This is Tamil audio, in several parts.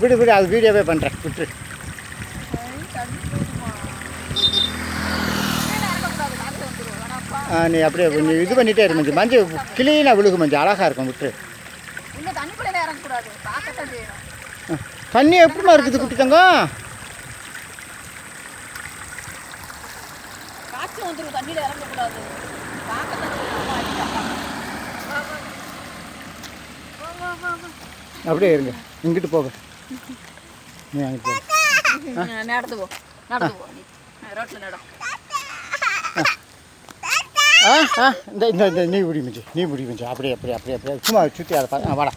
விடு விடு, அது வீடியோவே பண்ணுறேன், விட்டுரு. நீ அப்படியே நீ இது பண்ணிகிட்டே இருக்கு மஞ்சள், மஞ்சள் கிளீனாக விழுகு மஞ்சள், அழகாக இருக்கும், விட்டுரு. தண்ணி எப்படிமா இருக்குது குட்டி தங்கம்? அப்படியே இருங்க, இங்கிட்டு போக, நீ அங்கிட்டு போக, நடந்து போ, நடந்து போ, ரோட்டில் நட. இந்த இந்த இந்த நீ பிடி மிஞ்சி, நீ பிடி மிஞ்சி, அப்படியே அப்படியே அப்படியே அப்படியே சும்மா சுற்றி அதை பார்த்து வாடா.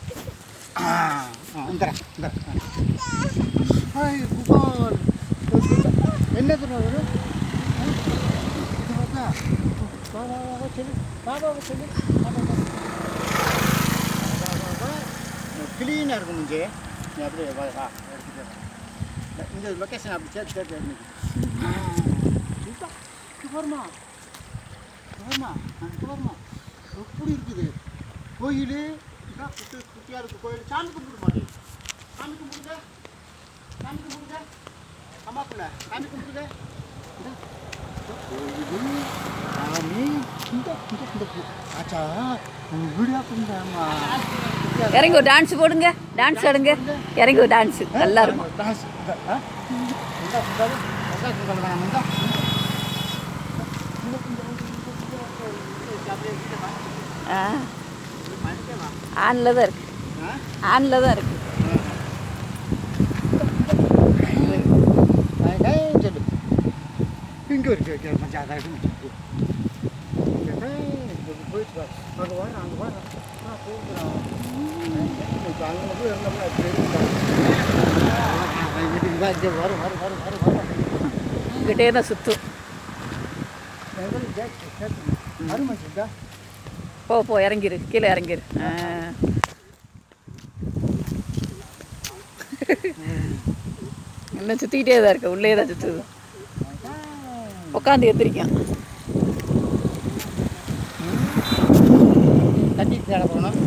என்ன சொல்லு கிளீனாக இருக்கும் மிஞ்சி, நீ அப்படியே வா எடுத்துட்டு இந்த லொக்கேஷன் அப்படி சேர்த்து சேர்த்து வருமா வருமா வருமா எப்படி இருக்குது கோயில்? இதான் குட்டியாக இருக்குது கோயில். சாமி கும்பிட மாட்டேன், சாமி கும்பிடுங்க, சாமி கும்பிடுங்க, அம்மாக்குள்ள சாமி கும்பிடுங்க. கோயில் சாமி இந்த ஆச்சா வீடியோ பண்ணுறேம்மா. இறங்கி ஒரு டான்ஸ் போடுங்க, டான்ஸ் ஆடுங்க, இறங்கி ஒரு டான்ஸு நல்லா இருக்கும். டான்ஸ் ஆனில் தான் இருக்கு, ஆனில் தான் இருக்கு. சொல்லு இங்கே இருக்கு மஞ்சள், அதான் போயிட்டு அங்கே வர அங்கே வர வரும் வரும் வரும் வரும் வரும் இங்கிட்டே தான் சுற்றும். அருமைச்சுக்கா, போ போ, இறங்கிரு, கீழே இறங்கிரு. இன்னும் சுற்றிக்கிட்டே தான் இருக்கு, உள்ளே தான் சுற்றுது. உட்காந்து எத்திரிக்கான். தண்ணி தேட போகணும்.